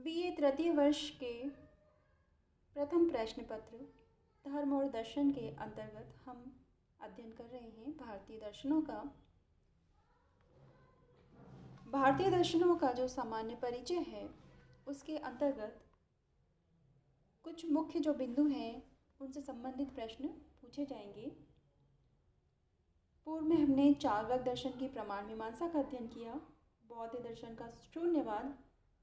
BA तृतीय वर्ष के प्रथम प्रश्न पत्र धर्म और दर्शन के अंतर्गत हम अध्ययन कर रहे हैं भारतीय दर्शनों का जो सामान्य परिचय है उसके अंतर्गत कुछ मुख्य जो बिंदु हैं उनसे संबंधित प्रश्न पूछे जाएंगे। पूर्व में हमने चार्वाक दर्शन की प्रमाण मीमांसा का अध्ययन किया, बौद्ध दर्शन का शून्यवाद,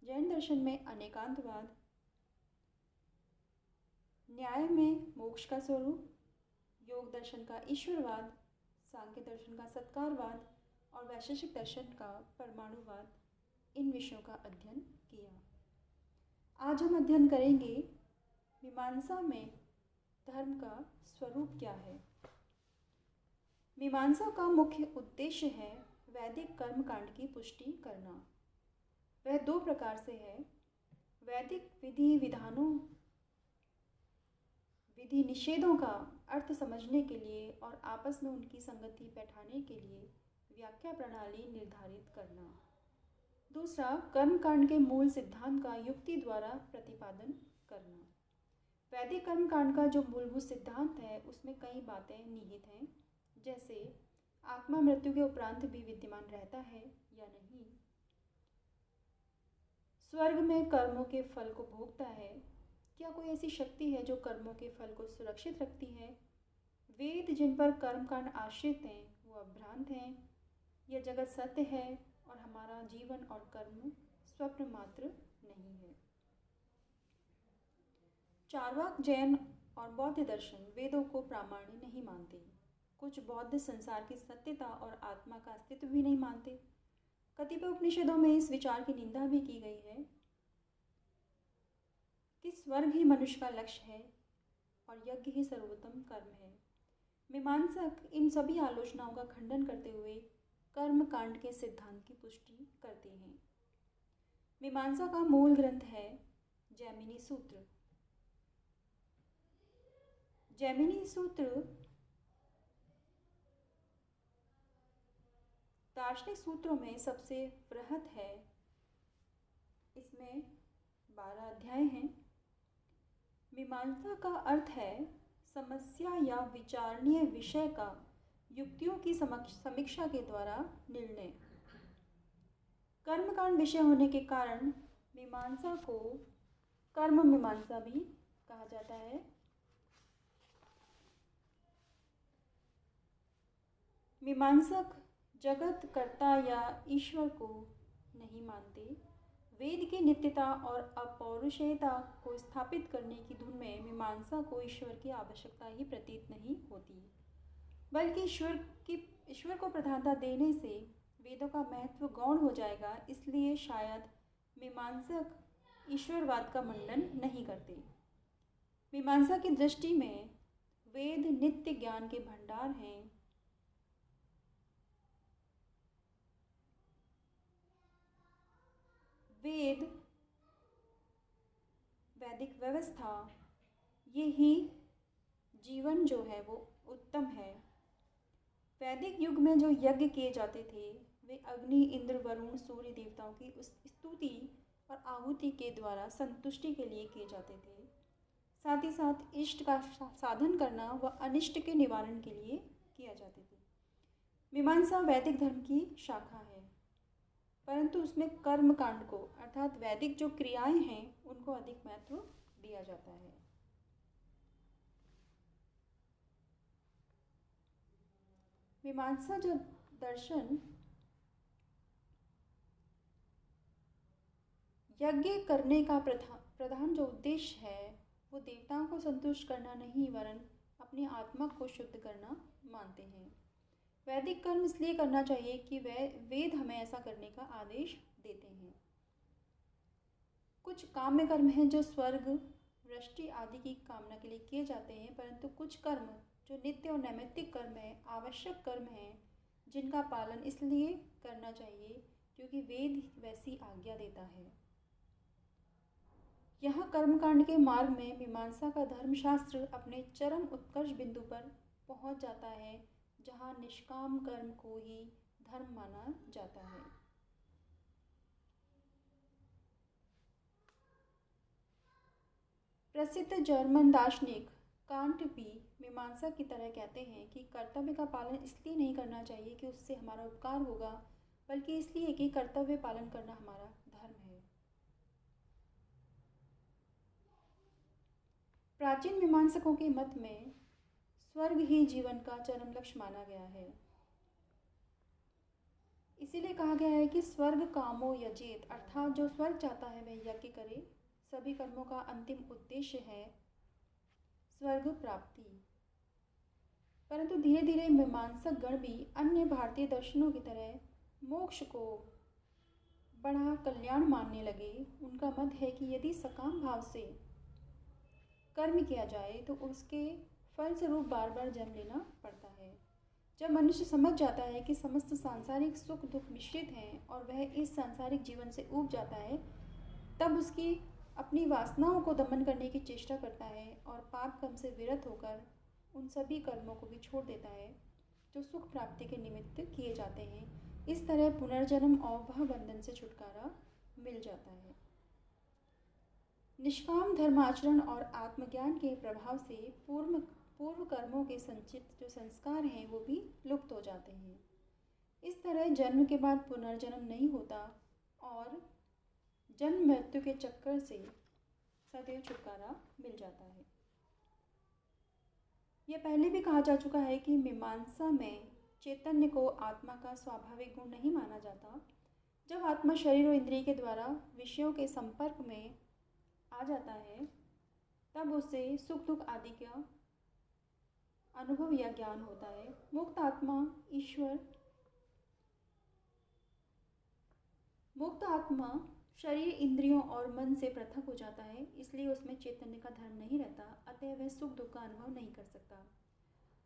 जैन दर्शन में अनेकांतवाद, न्याय में मोक्ष का स्वरूप, योग दर्शन का ईश्वरवाद, सांख्य दर्शन का सत्कारवाद और वैशेषिक दर्शन का परमाणुवाद, इन विषयों का अध्ययन किया। आज हम अध्ययन करेंगे मीमांसा में धर्म का स्वरूप क्या है। मीमांसा का मुख्य उद्देश्य है वैदिक कर्मकांड की पुष्टि करना। वह दो प्रकार से है, वैदिक विधि निषेधों का अर्थ समझने के लिए और आपस में उनकी संगति बैठाने के लिए व्याख्या प्रणाली निर्धारित करना। दूसरा, कर्मकांड के मूल सिद्धांत का युक्ति द्वारा प्रतिपादन करना। वैदिक कर्मकांड का जो मूलभूत सिद्धांत है उसमें कई बातें निहित हैं, जैसे आत्मा मृत्यु के उपरांत भी विद्यमान रहता है या नहीं, स्वर्ग में कर्मों के फल को भोगता है, क्या कोई ऐसी शक्ति है जो कर्मों के फल को सुरक्षित रखती है, वेद जिन पर कर्मकांड आश्रित हैं वो अभ्रांत हैं, यह जगत सत्य है और हमारा जीवन और कर्म स्वप्न मात्र नहीं है। चार्वाक, जैन और बौद्ध दर्शन वेदों को प्रामाण्य नहीं मानते। कुछ बौद्ध संसार की सत्यता और आत्मा का अस्तित्व भी नहीं मानते। कतिपय उपनिषदों में इस विचार की निंदा भी की गई है कि स्वर्ग ही मनुष्य का लक्ष्य है और यज्ञ ही सर्वोत्तम कर्म है। मीमांसक इन सभी आलोचनाओं का खंडन करते हुए कर्म कांड के सिद्धांत की पुष्टि करते हैं। मीमांसा का मूल ग्रंथ है जैमिनी सूत्र। जैमिनी सूत्र दार्शनिक सूत्रों में सबसे बृहत है। इसमें 12 अध्याय हैं। मीमांसा का अर्थ है समस्या या विचारणीय विषय का युक्तियों की समीक्षा के द्वारा निर्णय। कर्मकांड विषय होने के कारण मीमांसा को कर्म मीमांसा भी कहा जाता है। मीमांसक जगत कर्ता या ईश्वर को नहीं मानते। वेद की नित्यता और अपौरुषेयता को स्थापित करने की धुन में मीमांसा को ईश्वर की आवश्यकता ही प्रतीत नहीं होती, बल्कि ईश्वर को प्रधानता देने से वेदों का महत्व गौण हो जाएगा। इसलिए शायद मीमांसक ईश्वरवाद का मंडन नहीं करते। मीमांसा की दृष्टि में वेद नित्य ज्ञान के भंडार हैं। वैदिक व्यवस्था, ये ही जीवन जो है वो उत्तम है। वैदिक युग में जो यज्ञ किए जाते थे वे अग्नि, इंद्र, वरुण, सूर्य देवताओं की उस स्तुति और आहुति के द्वारा संतुष्टि के लिए किए जाते थे। साथ ही साथ इष्ट का साधन करना व अनिष्ट के निवारण के लिए किया जाते थे। मीमांसा वैदिक धर्म की शाखा है, परंतु उसमें कर्म कांड को अर्थात वैदिक जो क्रियाएं हैं उनको अधिक महत्व दिया जाता है। मीमांसा जो दर्शन यज्ञ करने का प्रधान जो उद्देश्य है वो देवताओं को संतुष्ट करना नहीं वरन अपनी आत्मा को शुद्ध करना मानते हैं। वैदिक कर्म इसलिए करना चाहिए कि वेद हमें ऐसा करने का आदेश देते हैं। कुछ काम्य कर्म हैं जो स्वर्ग, वृष्टि आदि की कामना के लिए किए जाते हैं, परंतु कुछ कर्म जो नित्य और नैमित्तिक कर्म है, आवश्यक कर्म हैं, जिनका पालन इसलिए करना चाहिए क्योंकि वेद वैसी आज्ञा देता है। यहाँ कर्मकांड के मार्ग में मीमांसा का धर्मशास्त्र अपने चरम उत्कर्ष बिंदु पर पहुँच जाता है, जहाँ निष्काम कर्म को ही धर्म माना जाता है। प्रसिद्ध जर्मन दार्शनिक कांट भी मीमांसा की तरह कहते हैं कि कर्तव्य का पालन इसलिए नहीं करना चाहिए कि उससे हमारा उपकार होगा, बल्कि इसलिए कि कर्तव्य पालन करना हमारा धर्म है। प्राचीन मीमांसकों के मत में स्वर्ग ही जीवन का चरम लक्ष्य माना गया है। इसीलिए कहा गया है कि स्वर्ग कामो यजेत, अर्थात जो स्वर्ग चाहता है वह यज्ञ करे। सभी कर्मों का अंतिम उद्देश्य है स्वर्ग प्राप्ति। परंतु धीरे धीरे मीमांसक गण भी अन्य भारतीय दर्शनों की तरह मोक्ष को बड़ा कल्याण मानने लगे। उनका मत है कि यदि सकाम भाव से कर्म किया जाए तो उसके फलस्वरूप बार बार जन्म लेना पड़ता है। जब मनुष्य समझ जाता है कि समस्त सांसारिक सुख दुख मिश्रित हैं और वह इस सांसारिक जीवन से ऊब जाता है, तब उसकी अपनी वासनाओं को दमन करने की चेष्टा करता है और पाप कर्म से विरत होकर उन सभी कर्मों को भी छोड़ देता है जो सुख प्राप्ति के निमित्त किए जाते हैं। इस तरह पुनर्जन्म और वह बंधन से छुटकारा मिल जाता है। निष्काम धर्माचरण और आत्मज्ञान के प्रभाव से पूर्व कर्मों के संचित जो संस्कार हैं वो भी लुप्त हो जाते हैं। इस तरह जन्म के बाद पुनर्जन्म नहीं होता और जन्म मृत्यु के चक्कर से सदैव छुटकारा मिल जाता है। यह पहले भी कहा जा चुका है कि मीमांसा में चैतन्य को आत्मा का स्वाभाविक गुण नहीं माना जाता। जब आत्मा शरीर और इंद्रिय के द्वारा विषयों के संपर्क में आ जाता है, तब उसे सुख दुख आदि का अनुभव या ज्ञान होता है। मुक्त आत्मा शरीर इंद्रियों और मन से पृथक हो जाता है, इसलिए उसमें चैतन्य का धर्म नहीं रहता, अतः वह सुख दुख का अनुभव नहीं कर सकता।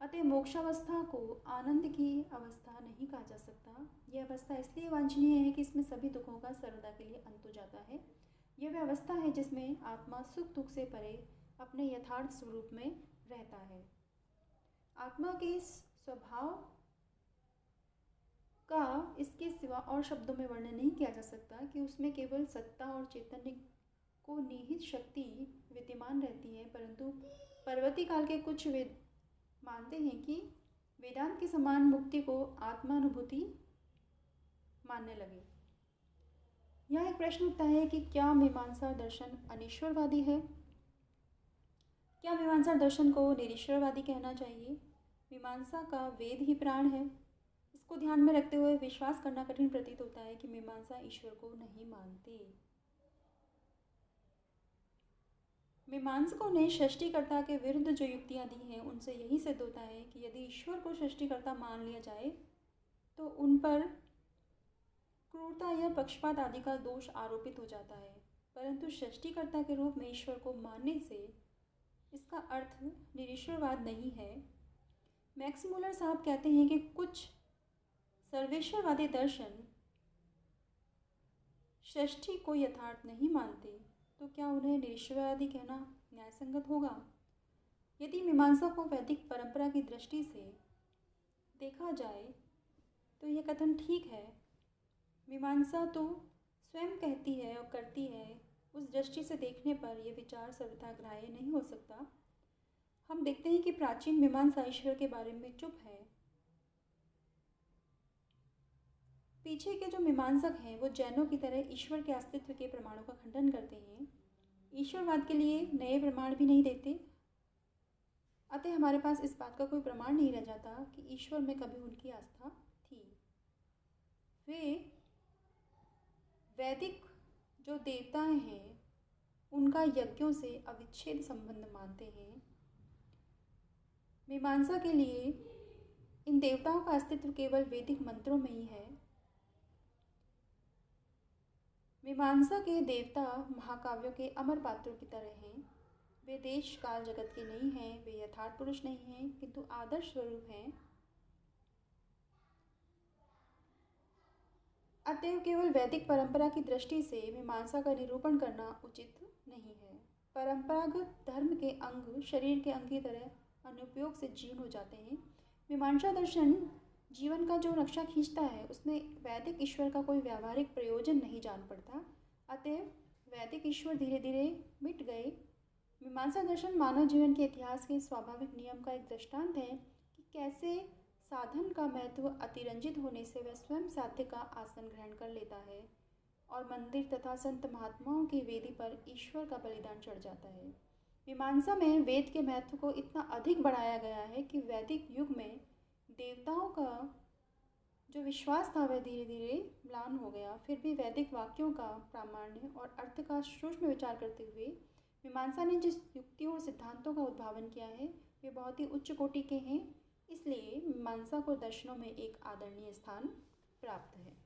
अतः मोक्षावस्था को आनंद की अवस्था नहीं कहा जा सकता। यह अवस्था इसलिए वांछनीय है कि इसमें सभी दुखों का सर्वदा के लिए अंत हो जाता है। यह वह अवस्था है जिसमें आत्मा सुख दुख से परे अपने यथार्थ स्वरूप में रहता है। आत्मा के इस स्वभाव का इसके सिवा और शब्दों में वर्णन नहीं किया जा सकता कि उसमें केवल सत्ता और चैतन्य को निहित शक्ति विद्यमान रहती है। परंतु परवर्ती काल के कुछ वेद मानते हैं कि वेदांत के समान मुक्ति को आत्मानुभूति मानने लगे। यह एक प्रश्न उठता है कि क्या मीमांसा दर्शन अनीश्वरवादी है? क्या मीमांसा दर्शन को निरीश्वरवादी कहना चाहिए? मीमांसा का वेद ही प्राण है। इसको ध्यान में रखते हुए विश्वास करना कठिन प्रतीत होता है कि मीमांसा ईश्वर को नहीं मानते। मीमांसकों ने सृष्टिकर्ता के विरुद्ध जो युक्तियां दी हैं उनसे यही सिद्ध होता है कि यदि ईश्वर को सृष्टिकर्ता मान लिया जाए तो उन पर क्रूरता या पक्षपात आदि का दोष आरोपित हो जाता है। परंतु सृष्टिकर्ता के रूप में ईश्वर को मानने से इसका अर्थ निरीश्वरवाद नहीं है। मैक्स मुलर साहब कहते हैं कि कुछ सर्वेश्वरवादी दर्शन सृष्टि को यथार्थ नहीं मानते, तो क्या उन्हें निरीश्वरवादी कहना न्यायसंगत होगा? यदि मीमांसा को वैदिक परंपरा की दृष्टि से देखा जाए तो यह कथन ठीक है। मीमांसा तो स्वयं कहती है और करती है। उस दृष्टि से देखने पर यह विचार सर्वथा ग्राह्य नहीं हो सकता। हम देखते हैं कि प्राचीन मीमांसा ईश्वर के बारे में चुप है। पीछे के जो मीमांसक हैं वो जैनों की तरह ईश्वर के अस्तित्व के प्रमाणों का खंडन करते हैं, ईश्वरवाद के लिए नए प्रमाण भी नहीं देते। अतः हमारे पास इस बात का कोई प्रमाण नहीं रह जाता कि ईश्वर में कभी उनकी आस्था थी। वे वैदिक जो देवताएं हैं उनका यज्ञों से अविच्छेद संबंध मानते हैं। मीमांसा के लिए इन देवताओं का अस्तित्व केवल वैदिक मंत्रों में ही है। मीमांसा के देवता महाकाव्यों के अमर पात्रों की तरह हैं। वे देश काल जगत के नहीं हैं, वे यथार्थ पुरुष नहीं हैं, किंतु आदर्श स्वरूप हैं। अतएव केवल वैदिक परंपरा की दृष्टि से मीमांसा का निरूपण करना उचित नहीं है। परंपरागत धर्म के अंग शरीर के अंग की तरह अनुपयोग से जीर्ण हो जाते हैं। मीमांसा दर्शन जीवन का जो नक्शा खींचता है उसमें वैदिक ईश्वर का कोई व्यावहारिक प्रयोजन नहीं जान पड़ता। अतएव वैदिक ईश्वर धीरे धीरे मिट गए। मीमांसा दर्शन मानव जीवन के इतिहास के स्वाभाविक नियम का एक दृष्टांत है कि कैसे साधन का महत्व अतिरंजित होने से वह स्वयं साध्य का आसन ग्रहण कर लेता है और मंदिर तथा संत महात्माओं की वेदी पर ईश्वर का बलिदान चढ़ जाता है। मीमांसा में वेद के महत्व को इतना अधिक बढ़ाया गया है कि वैदिक युग में देवताओं का जो विश्वास था वह धीरे धीरे म्लान हो गया। फिर भी वैदिक वाक्यों का प्रामाण्य और अर्थ का सूक्ष्म विचार करते हुए मीमांसा ने जिस युक्तियों और सिद्धांतों का उद्भावन किया है वे बहुत ही उच्च कोटि के हैं। इसलिए मीमांसा को दर्शनों में एक आदरणीय स्थान प्राप्त है।